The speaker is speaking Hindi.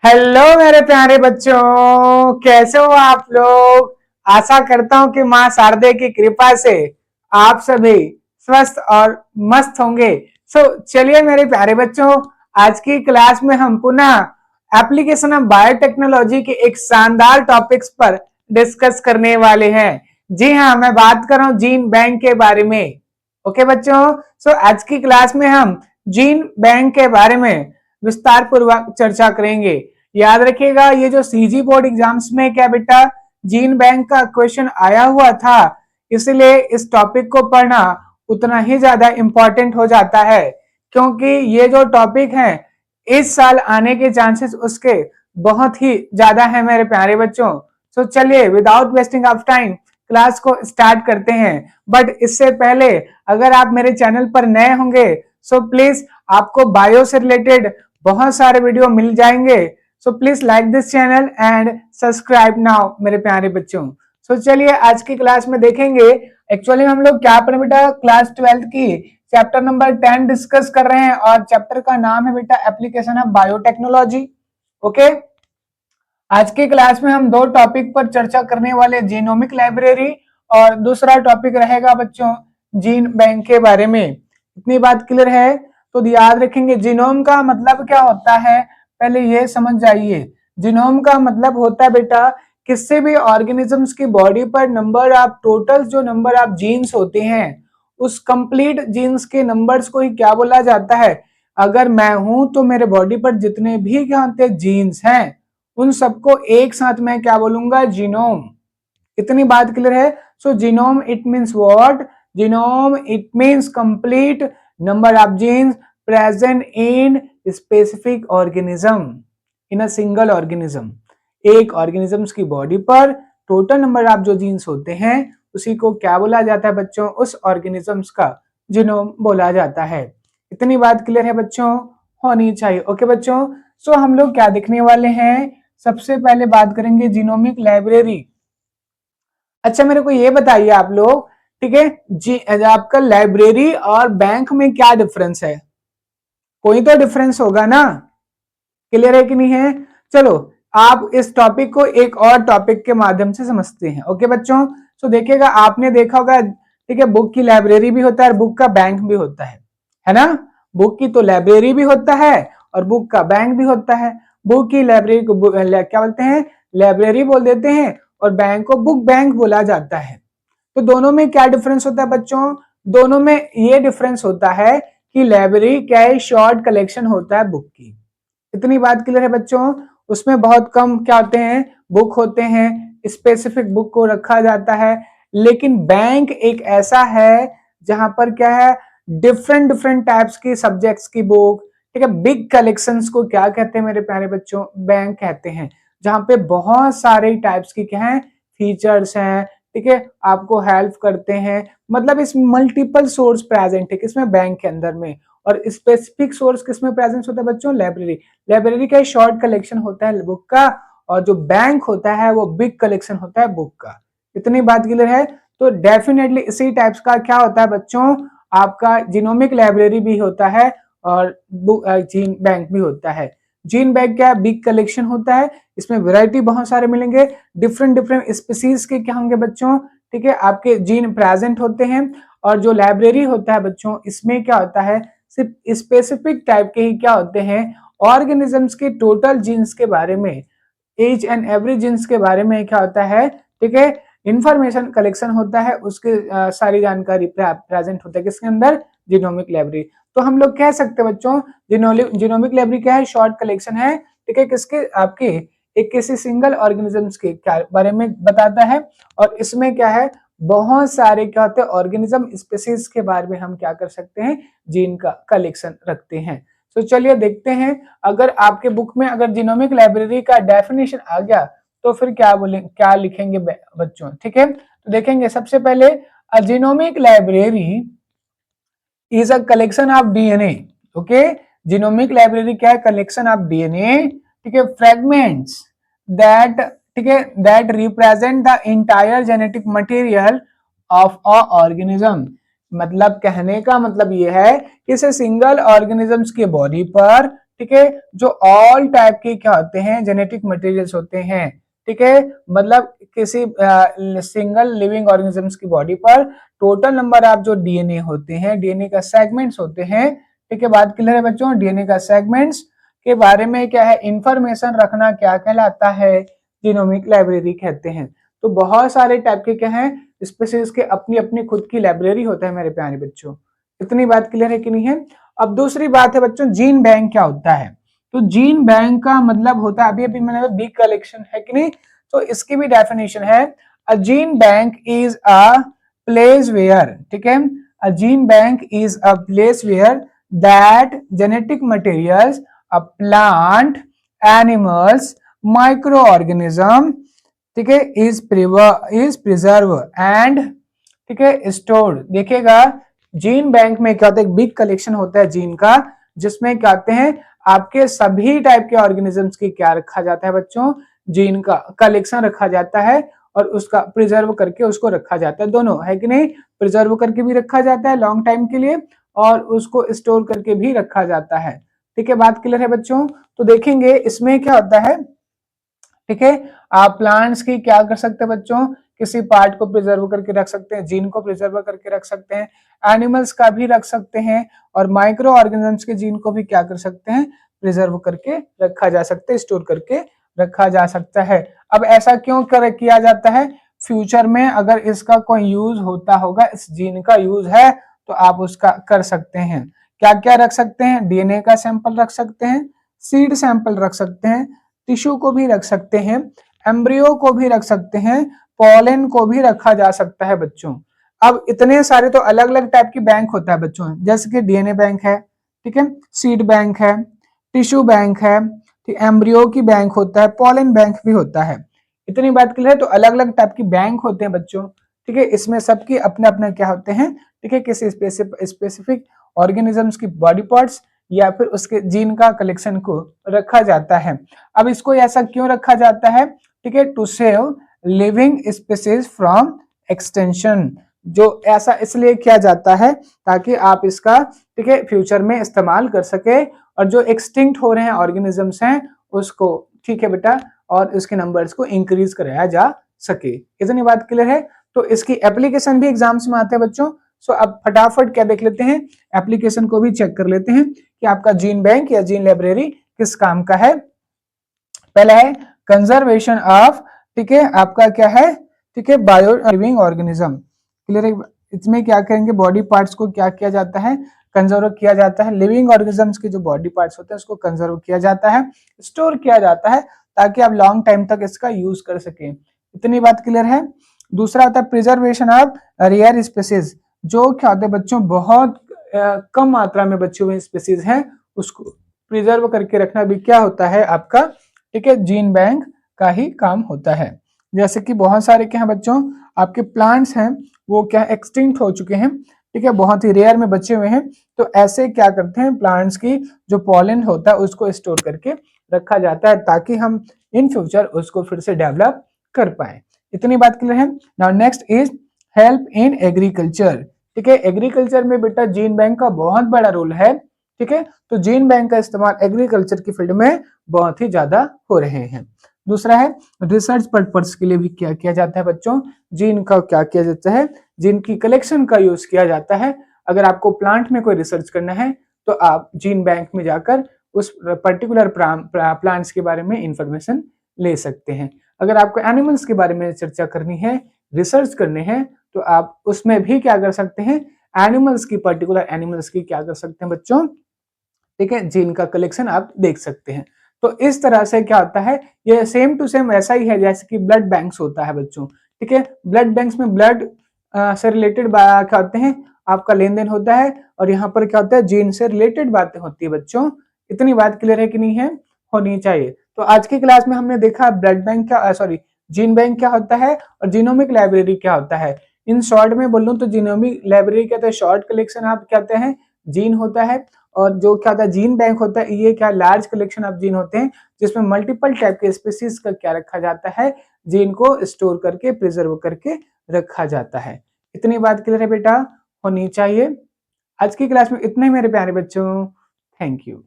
हेलो मेरे प्यारे बच्चों, कैसे हो आप लोग। आशा करता हूं कि माँ शारदे की कृपा से आप सभी स्वस्थ और मस्त होंगे। चलिए मेरे प्यारे बच्चों, आज की क्लास में हम पुनः एप्लीकेशन ऑफ बायोटेक्नोलॉजी के एक शानदार टॉपिक्स पर डिस्कस करने वाले हैं। जी हाँ, मैं बात कर रहा हूँ जीन बैंक के बारे में। ओके बच्चों, आज की क्लास में हम जीन बैंक के बारे में विस्तार पूर्वक चर्चा करेंगे। याद रखिएगा, ये जो सीजी बोर्ड एग्जाम्स में क्या बेटा जीन बैंक का क्वेश्चन आया हुआ था, इसलिए इस टॉपिक को पढ़ना उतना ही ज्यादा इंपॉर्टेंट हो जाता है, क्योंकि ये जो टॉपिक है इस साल आने के चांसेस उसके बहुत ही ज्यादा है मेरे प्यारे बच्चों। चलिए without wasting of time class को स्टार्ट करते हैं। बट इससे पहले अगर आप मेरे चैनल पर नए होंगे प्लीज आपको बायो से रिलेटेड बहुत सारे वीडियो मिल जाएंगे। Please like this channel and subscribe now मेरे प्यारे बच्चों। चलिए आज की क्लास में देखेंगे एक्चुअली हम लोग क्या पढ़े बेटा, क्लास 12 की चैप्टर नंबर 10 डिस्कस कर रहे हैं और चैप्टर का नाम है बेटा एप्लीकेशन ऑफ बायोटेक्नोलॉजी। ओके, आज की क्लास में हम दो टॉपिक पर चर्चा करने वाले, जीनोमिक लाइब्रेरी और दूसरा टॉपिक रहेगा बच्चों जीन बैंक के बारे में। इतनी बात क्लियर है तो याद रखेंगे जीनोम का मतलब क्या होता है, पहले ये समझ जाइए। जीनोम का मतलब होता है बेटा किसी भी ऑर्गेनिजम्स की बॉडी पर नंबर ऑफ टोटल जो नंबर ऑफ जीन्स होते हैं उस कंप्लीट जीन्स के नंबर्स को ही क्या बोला जाता है। अगर मैं हूं तो मेरे बॉडी पर जितने भी क्या होते हैं जीन्स हैं उन सबको एक साथ मैं क्या बोलूंगा, जीनोम। इतनी बात क्लियर है। Genome it means what, genome it means complete number of genes present in specific organism, in a single organism. एक ऑर्गेनिजम्स की बॉडी पर टोटल नंबर ऑफ जो जीन्स होते हैं उसी को क्या बोला जाता है बच्चों, उस ऑर्गेनिजम्स का जीनोम बोला जाता है। इतनी बात क्लियर है बच्चों, होनी चाहिए। ओके बच्चों, हम लोग क्या देखने वाले हैं, सबसे पहले बात करेंगे जीनोमिक लाइब्रेरी। अच्छा मेरे को ये बताइए आप लोग, ठीक है जी, आपका लाइब्रेरी और बैंक में क्या डिफरेंस है, कोई तो डिफरेंस होगा ना, क्लियर है कि नहीं है। चलो आप इस टॉपिक को एक और टॉपिक के माध्यम से समझते हैं। ओके बच्चों, देखिएगा आपने देखा होगा, ठीक है, बुक की लाइब्रेरी भी होता है, बुक का बैंक भी होता है ना। बुक की तो लाइब्रेरी भी होता है और बुक का बैंक भी होता है। बुक की लाइब्रेरी को क्या बोलते हैं, लाइब्रेरी बोल देते हैं, और बैंक को बुक बैंक बोला जाता है। तो दोनों में क्या डिफरेंस होता है बच्चों, दोनों में ये डिफरेंस होता है कि लाइब्रेरी क्या है, शॉर्ट कलेक्शन होता है बुक की। इतनी बात क्लियर है बच्चों, उसमें बहुत कम क्या होते हैं, बुक होते हैं, स्पेसिफिक बुक को रखा जाता है। लेकिन बैंक एक ऐसा है जहां पर क्या है, डिफरेंट डिफरेंट टाइप्स की सब्जेक्ट्स की बुक, ठीक है, बिग कलेक्शंस को क्या कहते हैं मेरे प्यारे बच्चों, बैंक कहते हैं। जहां पे बहुत सारे टाइप्स की क्या है, फीचर्स हैं, ठीक है, आपको हेल्प करते हैं। मतलब इस मल्टीपल सोर्स प्रेजेंट है किसमें, बैंक के अंदर में। और स्पेसिफिक सोर्स किसमें प्रेजेंस होता है बच्चों, लाइब्रेरी। लाइब्रेरी का शॉर्ट कलेक्शन होता है बुक का, और जो बैंक होता है वो बिग कलेक्शन होता है बुक का। इतनी बात क्लियर है। तो डेफिनेटली इसी टाइप्स का क्या होता है बच्चों, आपका जीनोमिक लाइब्रेरी भी होता है और बुक जीन बैंक भी होता है। जीन बैंक क्या है, बिग कलेक्शन होता है, इसमें वैरायटी बहुत सारे मिलेंगे, डिफरेंट डिफरेंट स्पीसीज के क्या होंगे बच्चों, ठीक है, आपके जीन प्रेजेंट होते हैं। और जो लाइब्रेरी होता है बच्चों, इसमें क्या होता है, सिर्फ स्पेसिफिक टाइप के ही क्या होते हैं, ऑर्गेनिजम्स के टोटल जीन्स के बारे में, एच एंड एवरी जीन्स के बारे में क्या होता है, ठीक है, इंफॉर्मेशन कलेक्शन होता है, उसके सारी जानकारी प्रेजेंट होता है किसके अंदर, जीनोमिक लाइब्रेरी। तो हम लोग कह सकते हैं बच्चों जीनोमिक लाइब्रेरी क्या है, शॉर्ट कलेक्शन है, ठीक है, किसके, आपके एक किसी सिंगल ऑर्गेनिजम्स के क्या बारे में बताता है। और इसमें क्या है, बहुत सारे क्या होते हैं ऑर्गेनिज्म स्पीसीज के बारे में हम क्या कर सकते हैं, जीन का कलेक्शन रखते हैं। तो चलिए देखते हैं, अगर आपके बुक में अगर जीनोमिक लाइब्रेरी का डेफिनेशन आ गया तो फिर क्या बोले, क्या लिखेंगे बच्चों, ठीक है। तो देखेंगे सबसे पहले, genomic library is a collection of DNA. Okay, genomic library क्या है, कलेक्शन ऑफ डीएनए, ठीक है, फ्रेगमेंट्स दैट, ठीक है, that represent the entire genetic material of a organism. मतलब कहने का मतलब ये है कि इसे सिंगल ऑर्गेनिजम्स के बॉडी पर ठीक है, जो ऑल टाइप के क्या होते हैं, जेनेटिक मटेरियल्स होते हैं, ठीक है, मतलब किसी सिंगल लिविंग ऑर्गेनिजम्स की बॉडी पर टोटल नंबर ऑफ जो डीएनए होते हैं, डीएनए का सेगमेंट्स होते हैं, ठीक है, बात क्लियर है बच्चों, डीएनए का सेगमेंट्स के बारे में क्या है इंफॉर्मेशन रखना क्या कहलाता है, जीनोमिक लाइब्रेरी कहते हैं। तो बहुत सारे टाइप के क्या है स्पीशीज के अपनी अपनी खुद की लाइब्रेरी होता है मेरे प्यारे बच्चों, इतनी बात क्लियर है कि नहीं है। अब दूसरी बात है बच्चों, जीन बैंक क्या होता है, तो जीन बैंक का मतलब होता है, अभी अभी मैंने बिग कलेक्शन है कि नहीं, तो इसकी भी डेफिनेशन है, a gene bank is a place where, ठीक है, a gene bank is a place where that genetic materials a plant, animals, micro organism, ठीक है, इज प्रिजर्व एंड, ठीक है, स्टोर्ड। देखिएगा जीन बैंक में क्या होता है, एक बिग कलेक्शन होता है जीन का, जिसमें क्या कहते हैं आपके सभी टाइप के ऑर्गेनिजम्स की क्या रखा जाता है बच्चों, जीन का कलेक्शन रखा जाता है और उसका प्रिजर्व करके उसको रखा जाता है, दोनों है कि नहीं, प्रिजर्व करके भी रखा जाता है लॉन्ग टाइम के लिए और उसको स्टोर करके भी रखा जाता है, ठीक है, बात क्लियर है बच्चों। तो देखेंगे इसमें क्या होता है, ठीक है, आप प्लांट्स की क्या कर सकते हैं बच्चों, किसी पार्ट को प्रिजर्व करके रख सकते हैं, जीन को प्रिजर्व करके रख सकते हैं, एनिमल्स का भी रख सकते हैं और माइक्रो ऑर्गेनिजम्स के जीन को भी क्या कर सकते हैं, प्रिजर्व करके रखा जा सकता है, स्टोर करके रखा जा सकता है। अब ऐसा क्यों किया जाता है, फ्यूचर में अगर इसका कोई यूज होता होगा, इस जीन का यूज है तो आप उसका कर सकते हैं। क्या क्या रख सकते हैं, डीएनए का सैंपल रख सकते हैं, सीड सैंपल रख सकते हैं, टिश्यू को भी रख सकते हैं, एम्ब्रियो को भी रख सकते हैं, पॉलन को भी रखा जा सकता है बच्चों। अब इतने सारे तो अलग अलग टाइप की बैंक होता है बच्चों, जैसे कि डीएनए बैंक है, ठीक है, सीड बैंक है, टिश्यू बैंक है, ठीक, एम्ब्रियो की बैंक होता है, पॉलन बैंक भी होता है, इतनी बात क्लियर है। तो अलग अलग टाइप की बैंक होते हैं बच्चों, ठीक है, इसमें सबकी अपने अपने क्या होते हैं, ठीक है, किसी स्पेसिफिक ऑर्गेनिजम्स की बॉडी पार्ट्स या फिर उसके जीन का कलेक्शन को रखा जाता है। अब इसको ऐसा क्यों रखा जाता है, ठीक है, to save living species from extension, जो ऐसा इसलिए किया जाता है ताकि आप इसका, ठीक है, फ्यूचर में इस्तेमाल कर सके और जो एक्सटिंक्ट हो रहे हैं ऑर्गेनिजम्स हैं उसको, ठीक है बेटा, और उसके नंबर्स को इंक्रीज कराया जा सके, इतनी बात क्लियर है। तो इसकी एप्लीकेशन भी एग्जाम्स में आते हैं बच्चों। सो अब फटाफट क्या देख लेते हैं, एप्लीकेशन को भी चेक कर लेते हैं कि आपका जीन बैंक या जीन लाइब्रेरी किस काम का है। पहला है कंजर्वेशन ऑफ, ठीक है, आपका क्या है, ठीक है, बायो लिविंग ऑर्गेनिज्म, क्लियर है। इसमें क्या करेंगे, बॉडी पार्ट्स को क्या किया जाता है, कंजर्व किया जाता है, लिविंग ऑर्गेनिजम्स के जो बॉडी पार्ट्स होते हैं उसको कंजर्व किया जाता है, स्टोर किया जाता है ताकि आप लॉन्ग टाइम तक इसका यूज कर सके, इतनी बात क्लियर है। दूसरा होता है प्रिजर्वेशन ऑफ रेयर स्पीसीज, जो क्या होते हैं बच्चों बहुत कम मात्रा में बचे हुए स्पीसीज हैं उसको प्रिजर्व करके रखना भी क्या होता है आपका, ठीक है, जीन बैंक का ही काम होता है। जैसे कि बहुत सारे क्या है बच्चों, आपके प्लांट्स हैं वो क्या एक्सटिंक्ट हो चुके हैं, ठीक है, बहुत ही रेयर में बचे हुए हैं, तो ऐसे क्या करते हैं प्लांट्स की जो पॉलन होता है उसको स्टोर करके रखा जाता है ताकि हम इन फ्यूचर उसको फिर से डेवलप कर पाए, इतनी बात क्लियर है। Now next is help in agriculture, ठीक है, एग्रीकल्चर में बेटा जीन बैंक का बहुत बड़ा रोल है, ठीक है, तो जीन बैंक का इस्तेमाल एग्रीकल्चर की फील्ड में बहुत ही ज्यादा हो रहे हैं। दूसरा है रिसर्च पर्पस के लिए भी क्या किया जाता है बच्चों, जीन का क्या किया जाता है, जीन की कलेक्शन का यूज किया जाता है। अगर आपको प्लांट में कोई रिसर्च करना है तो आप जीन बैंक में जाकर उस पर्टिकुलर प्लांट्स के बारे में इंफॉर्मेशन ले सकते हैं। अगर आपको एनिमल्स के बारे में चर्चा करनी है, रिसर्च करने हैं, तो आप उसमें भी क्या कर सकते हैं, एनिमल्स की पर्टिकुलर एनिमल्स की क्या कर सकते हैं बच्चों, ठीक है, जीन का कलेक्शन आप देख सकते हैं। तो इस तरह से क्या होता है, ये सेम टू सेम ऐसा ही है जैसे कि ब्लड बैंक्स होता है बच्चों, ठीक है, ब्लड बैंक्स में ब्लड से रिलेटेड क्या होते हैं आपका लेन देन होता है और यहाँ पर क्या होता है जीन से रिलेटेड बातें होती है बच्चों, इतनी बात क्लियर है कि नहीं है, होनी चाहिए। तो आज की क्लास में हमने देखा ब्लड बैंक क्या, सॉरी, जीन बैंक क्या होता है और जीनोमिक लाइब्रेरी क्या होता है। इन शॉर्ट में बोलूं तो जीनोमिक लाइब्रेरी कहते हैं शॉर्ट कलेक्शन आप कहते हैं जीन होता है, और जो क्या होता है जीन बैंक होता है ये क्या लार्ज कलेक्शन ऑफ जीन होते हैं जिसमें मल्टीपल टाइप के स्पीसीज का क्या रखा जाता है, जीन को स्टोर करके प्रिजर्व करके रखा जाता है, इतनी बात क्लियर है बेटा, होनी चाहिए। आज की क्लास में इतने मेरे प्यारे बच्चों, थैंक यू।